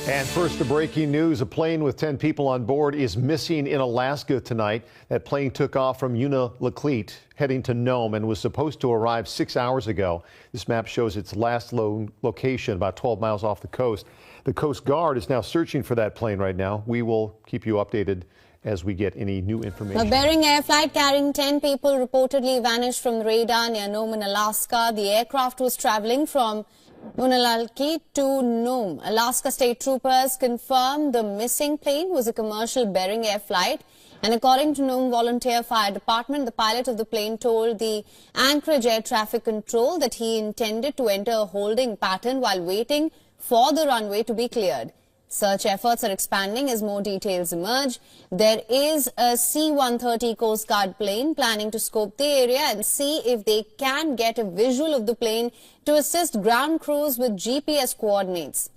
And first, the breaking news. A plane with 10 people on board is missing in Alaska tonight. That plane took off from Unalakleet, heading to Nome, and was supposed to arrive 6 hours ago. This map shows its last location about 12 miles off the coast. The Coast Guard is now searching for that plane right now. We will keep you updated as we get any new information. A Bering Air flight carrying 10 people reportedly vanished from the radar near Nome in Alaska. The aircraft was traveling from Unalakleet to Nome. Alaska State Troopers confirmed the missing plane was a commercial Bering Air flight. And according to Nome Volunteer Fire Department, the pilot of the plane told the Anchorage Air Traffic Control that he intended to enter a holding pattern while waiting for the runway to be cleared. Search efforts are expanding as more details emerge. There is a C-130 Coast Guard plane planning to scope the area and see if they can get a visual of the plane to assist ground crews with GPS coordinates.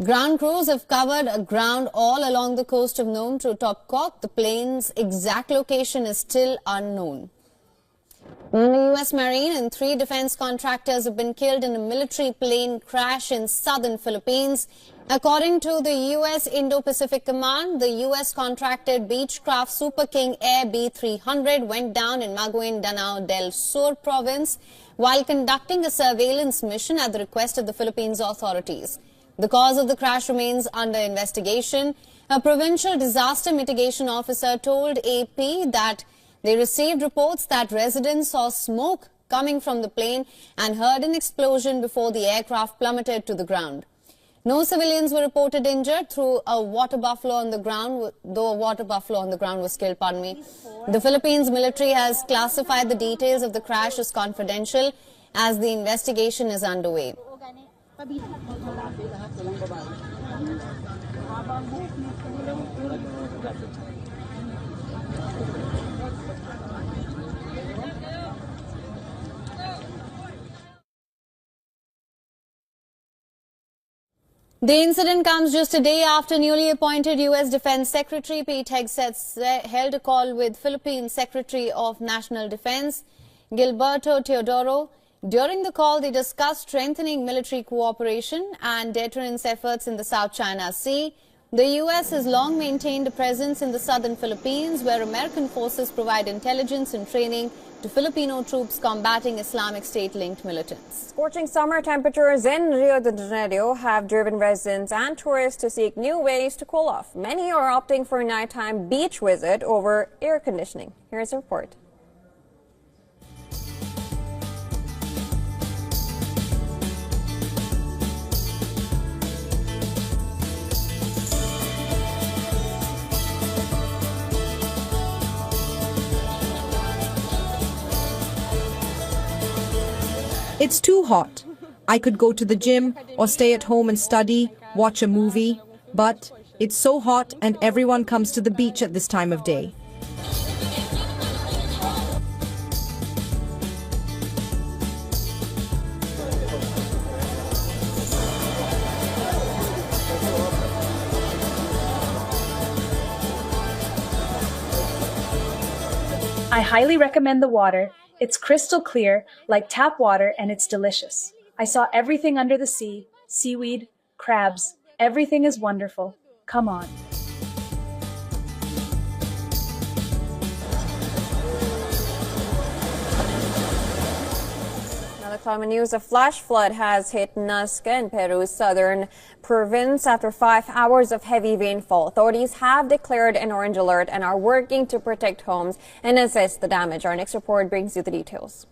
Ground crews have covered ground all along the coast of Nome to Topkok. The plane's exact location is still unknown. The U.S. Marine and 3 defense contractors have been killed in a military plane crash in southern Philippines. According to the U.S. Indo-Pacific Command, the U.S. contracted Beechcraft Super King Air B-300 went down in Maguindanao del Sur province while conducting a surveillance mission at the request of the Philippines authorities. The cause of the crash remains under investigation. A provincial disaster mitigation officer told AP that they received reports that residents saw smoke coming from the plane and heard an explosion before the aircraft plummeted to the ground. No civilians were reported injured though a water buffalo on the ground was killed, The Philippines military has classified the details of the crash as confidential as the investigation is underway. The incident comes just a day after newly appointed U.S. Defense Secretary Pete Hegseth held a call with Philippine Secretary of National Defense Gilberto Teodoro. During the call, they discussed strengthening military cooperation and deterrence efforts in the South China Sea. The U.S. has long maintained a presence in the southern Philippines, where American forces provide intelligence and training to Filipino troops combating Islamic State-linked militants. Scorching summer temperatures in Rio de Janeiro have driven residents and tourists to seek new ways to cool off. Many are opting for a nighttime beach visit over air conditioning. Here's a report. It's too hot. I could go to the gym or stay at home and study, watch a movie, but it's so hot and everyone comes to the beach at this time of day. I highly recommend the water. It's crystal clear, like tap water, and it's delicious. I saw everything under the sea, seaweed, crabs. Everything is wonderful. Come on. Another climate news, a flash flood has hit Nazca in Peru's southern province after 5 hours of heavy rainfall. Authorities have declared an orange alert and are working to protect homes and assess the damage. Our next report brings you the details.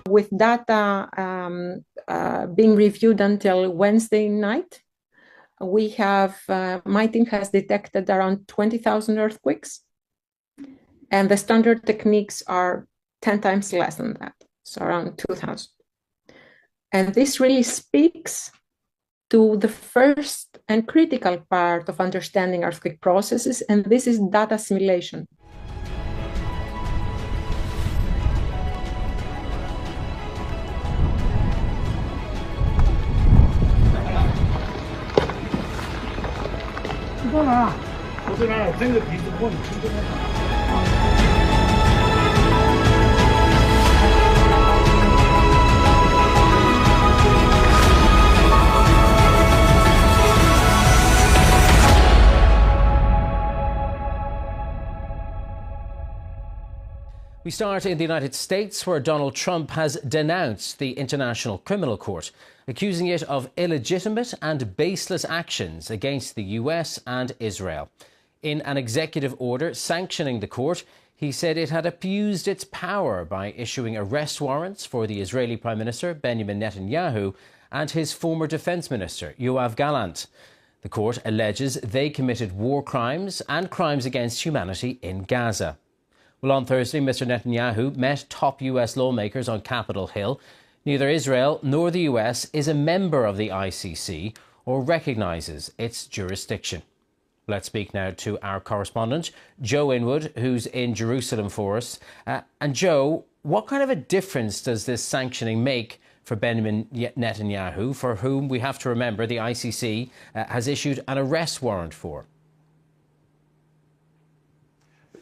With data being reviewed until Wednesday night, we have, my team has detected around 20,000 earthquakes, and the standard techniques are 10 times less than that, so around 2,000. And this really speaks to the first and critical part of understanding earthquake processes, and this is data assimilation. We start in the United States, where Donald Trump has denounced the International Criminal Court, accusing it of illegitimate and baseless actions against the US and Israel. In an executive order sanctioning the court, he said it had abused its power by issuing arrest warrants for the Israeli Prime Minister Benjamin Netanyahu and his former Defence Minister Yoav Gallant. The court alleges they committed war crimes and crimes against humanity in Gaza. Well, on Thursday, Mr. Netanyahu met top US lawmakers on Capitol Hill. Neither Israel nor the US is a member of the ICC or recognises its jurisdiction. Let's speak now to our correspondent, Joe Inwood, who's in Jerusalem for us. And Joe, what kind of a difference does this sanctioning make for Benjamin Netanyahu, for whom, we have to remember, the ICC has issued an arrest warrant for?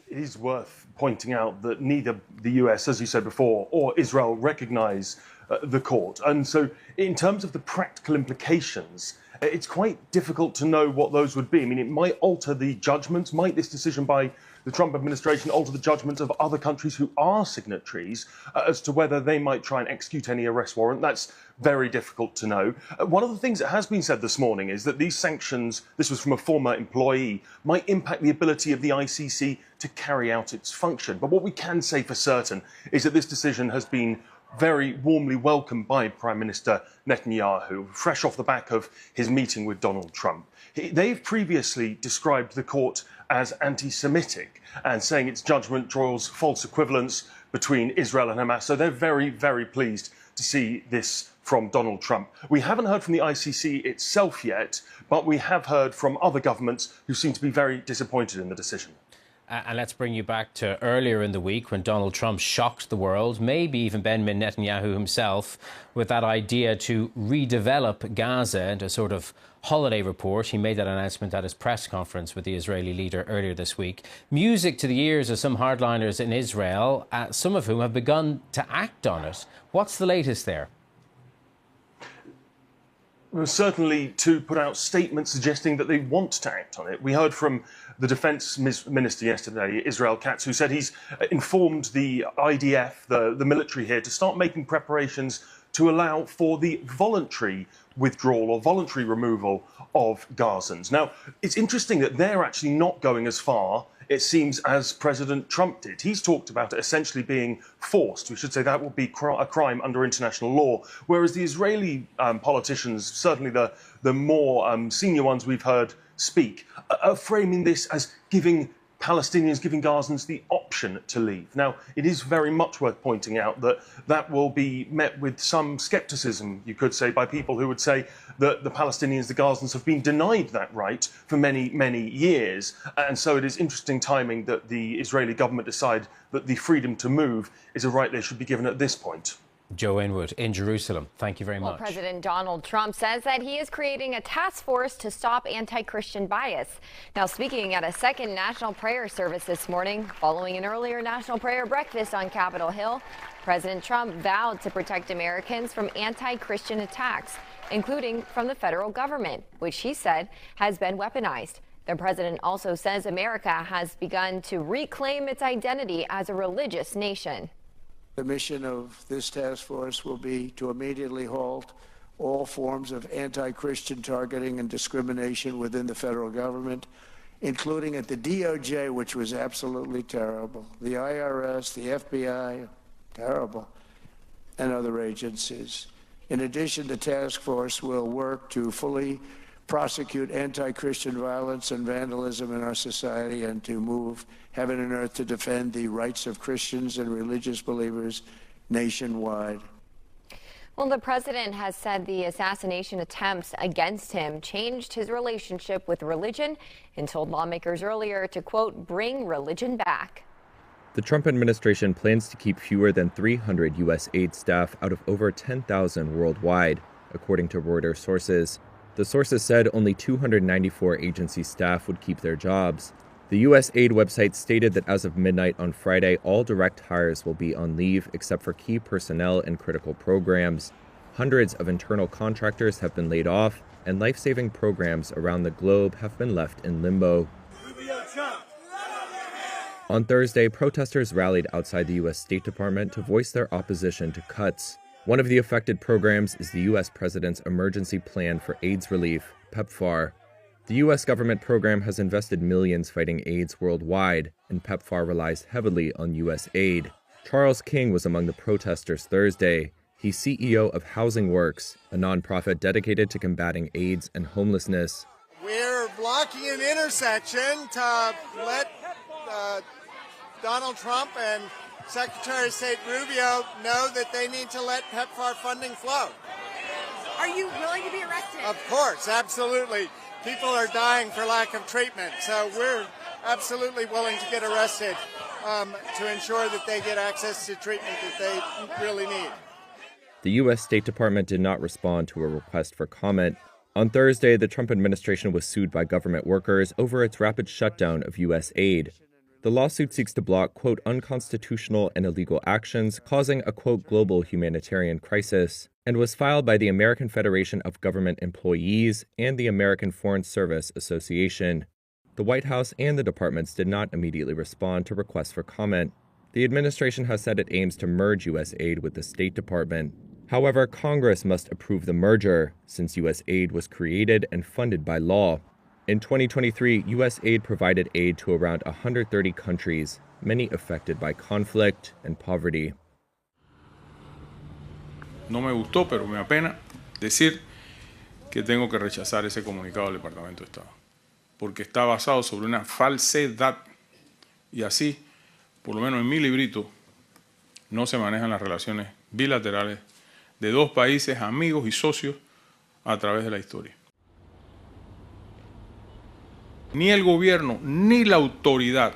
It is worth pointing out that neither the US, as you said before, or Israel recognise the court. And so in terms of the practical implications, it's quite difficult to know what those would be. I mean, it might alter the judgments. Might this decision by the Trump administration alter the judgments of other countries who are signatories as to whether they might try and execute any arrest warrant? That's very difficult to know. One of the things that has been said this morning is that these sanctions, this was from a former employee, might impact the ability of the ICC to carry out its function. But what we can say for certain is that this decision has been very warmly welcomed by Prime Minister Netanyahu, fresh off the back of his meeting with Donald Trump. They've previously described the court as anti-Semitic and saying its judgment draws false equivalence between Israel and Hamas. So they're very, very pleased to see this from Donald Trump. We haven't heard from the ICC itself yet, but we have heard from other governments who seem to be very disappointed in the decision. And let's bring you back to earlier in the week when Donald Trump shocked the world, maybe even Benjamin Netanyahu himself, with that idea to redevelop Gaza into a sort of holiday report. He made that announcement at his press conference with the Israeli leader earlier this week. Music to the ears of some hardliners in Israel, some of whom have begun to act on it. What's the latest there? certainly to put out statements suggesting that they want to act on it. We heard from the defense minister yesterday, Israel Katz, who said he's informed the IDF, the military here, to start making preparations to allow for the voluntary withdrawal or voluntary removal of Gazans. Now, it's interesting that they're actually not going as far, it seems, as President Trump did. He's talked about it essentially being forced. We should say that would be a crime under international law. Whereas the Israeli politicians, certainly the more senior ones we've heard speak, are framing this as giving Palestinians, giving Gazans the option to leave. Now, it is very much worth pointing out that that will be met with some skepticism, you could say, by people who would say that the Palestinians, the Gazans, have been denied that right for many, many years. And so it is interesting timing that the Israeli government decide that the freedom to move is a right they should be given at this point. Joe Inwood in Jerusalem. Thank you very much. Well, President Donald Trump says that he is creating a task force to stop anti-Christian bias. Now, speaking at a second national prayer service this morning, following an earlier national prayer breakfast on Capitol Hill, President Trump vowed to protect Americans from anti-Christian attacks, including from the federal government, which he said has been weaponized. The president also says America has begun to reclaim its identity as a religious nation. The mission of this task force will be to immediately halt all forms of anti-Christian targeting and discrimination within the federal government, including at the DOJ, which was absolutely terrible, the IRS, the FBI, terrible, and other agencies. In addition, the task force will work to fully prosecute anti-Christian violence and vandalism in our society and to move heaven and earth to defend the rights of Christians and religious believers nationwide. Well, the president has said the assassination attempts against him changed his relationship with religion and told lawmakers earlier to, quote, bring religion back. The Trump administration plans to keep fewer than 300 U.S. aid staff out of over 10,000 worldwide, according to Reuters sources. The sources said only 294 agency staff would keep their jobs. The U.S. aid website stated that as of midnight on Friday, all direct hires will be on leave except for key personnel and critical programs. Hundreds of internal contractors have been laid off, and life-saving programs around the globe have been left in limbo. On Thursday, protesters rallied outside the U.S. State Department to voice their opposition to cuts. One of the affected programs is the U.S. President's Emergency Plan for AIDS Relief, PEPFAR. The U.S. government program has invested millions fighting AIDS worldwide, and PEPFAR relies heavily on U.S. aid. Charles King was among the protesters Thursday. He's CEO of Housing Works, a nonprofit dedicated to combating AIDS and homelessness. We're blocking an intersection to let Donald Trump and Secretary of State Rubio know that they need to let PEPFAR funding flow. Are you willing to be arrested? Of course, absolutely. People are dying for lack of treatment, so we're absolutely willing to get arrested to ensure that they get access to treatment that they really need. The U.S. State Department did not respond to a request for comment. On Thursday, the Trump administration was sued by government workers over its rapid shutdown of U.S. aid. The lawsuit seeks to block, quote, unconstitutional and illegal actions causing a, quote, global humanitarian crisis, and was filed by the American Federation of Government Employees and the American Foreign Service Association. The White House and the departments did not immediately respond to requests for comment. The administration has said it aims to merge U.S. aid with the State Department. However, Congress must approve the merger, since U.S. aid was created and funded by law. In 2023, U.S. aid provided aid to around 130 countries, many affected by conflict and poverty. No me gustó, pero me apena decir que tengo que rechazar ese comunicado del Departamento de Estado, porque está basado sobre una falsedad y así, por lo menos en mi librito, no se manejan las relaciones bilaterales de dos países amigos y socios a través de la historia. Ni el gobierno ni la autoridad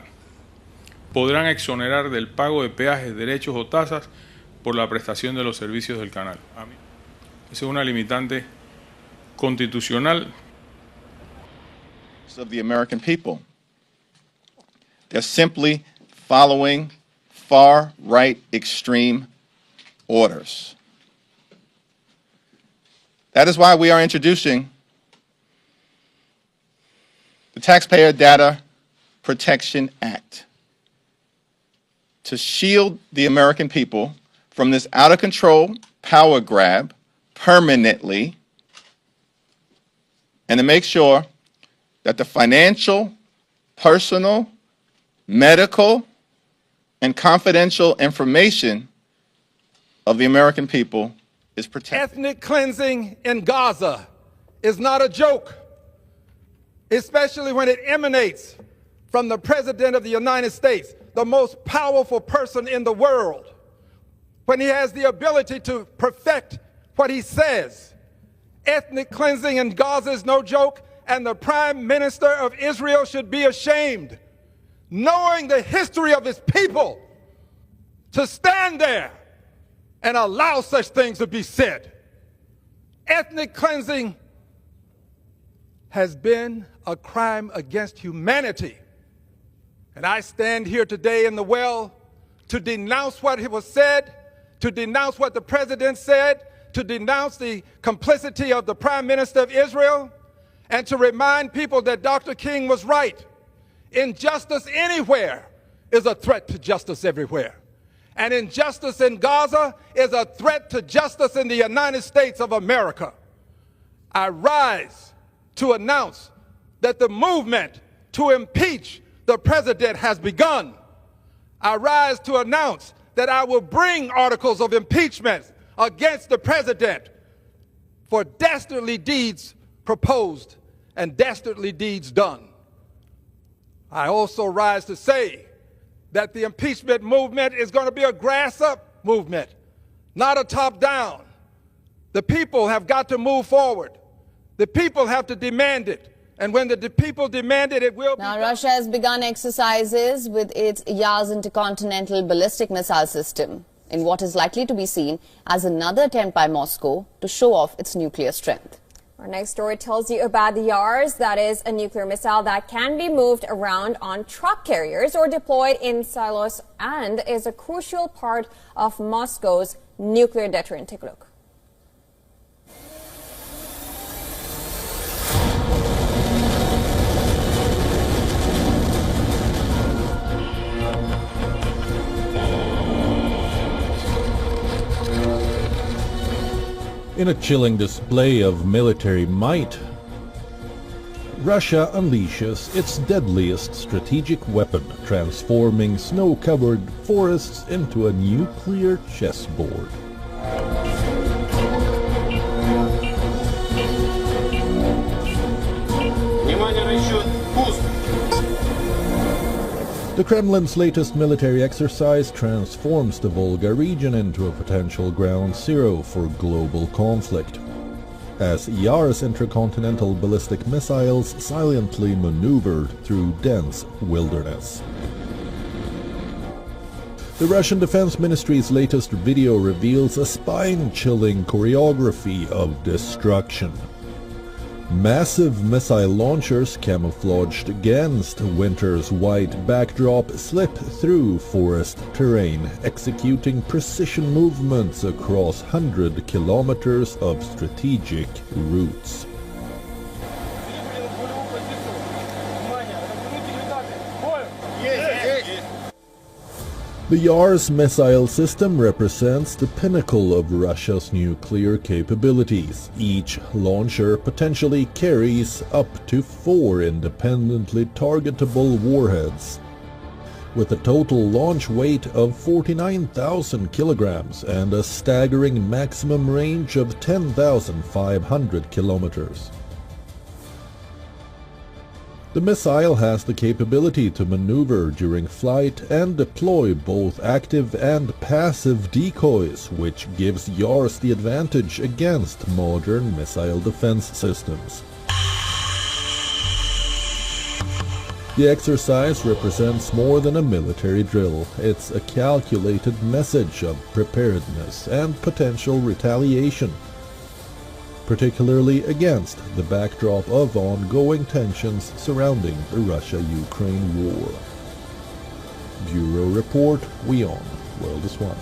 podrán exonerar del pago de peajes, derechos o tasas por la prestación de los servicios del canal. Esa es una limitante constitucional. Of the American people. They're simply following far-right extreme orders. That is why we are introducing the Taxpayer Data Protection Act to shield the American people from this out-of-control power grab permanently, and to make sure that the financial, personal, medical, and confidential information of the American people is protected. Ethnic cleansing in Gaza is not a joke, especially when it emanates from the President of the United States, the most powerful person in the world, when he has the ability to perfect what he says. Ethnic cleansing in Gaza is no joke, and the Prime Minister of Israel should be ashamed, knowing the history of his people, to stand there and allow such things to be said. Ethnic cleansing has been a crime against humanity. And I stand here today in the well to denounce what was said, to denounce what the President said, to denounce the complicity of the Prime Minister of Israel, and to remind people that Dr. King was right. Injustice anywhere is a threat to justice everywhere. And injustice in Gaza is a threat to justice in the United States of America. I rise to announce that the movement to impeach the president has begun. I rise to announce that I will bring articles of impeachment against the president for dastardly deeds proposed and dastardly deeds done. I also rise to say that the impeachment movement is going to be a grass-up movement, not a top-down. The people have got to move forward. The people have to demand it. And when the people demand it, it will be done. Russia has begun exercises with its Yars intercontinental ballistic missile system in what is likely to be seen as another attempt by Moscow to show off its nuclear strength. Our next story tells you about the Yars, that is a nuclear missile that can be moved around on truck carriers or deployed in silos and is a crucial part of Moscow's nuclear deterrent. Take a look. In a chilling display of military might, Russia unleashes its deadliest strategic weapon, transforming snow-covered forests into a nuclear chessboard. The Kremlin's latest military exercise transforms the Volga region into a potential ground zero for global conflict, as Yars intercontinental ballistic missiles silently maneuvered through dense wilderness. The Russian Defense Ministry's latest video reveals a spine-chilling choreography of destruction. Massive missile launchers camouflaged against winter's white backdrop slip through forest terrain, executing precision movements across 100 kilometers of strategic routes. The Yars missile system represents the pinnacle of Russia's nuclear capabilities. Each launcher potentially carries up to 4 independently targetable warheads, with a total launch weight of 49,000 kilograms and a staggering maximum range of 10,500 kilometers. The missile has the capability to maneuver during flight and deploy both active and passive decoys, which gives Yars the advantage against modern missile defense systems. The exercise represents more than a military drill. It's a calculated message of preparedness and potential retaliation, particularly against the backdrop of ongoing tensions surrounding the Russia-Ukraine war. Bureau Report, WION, World is One.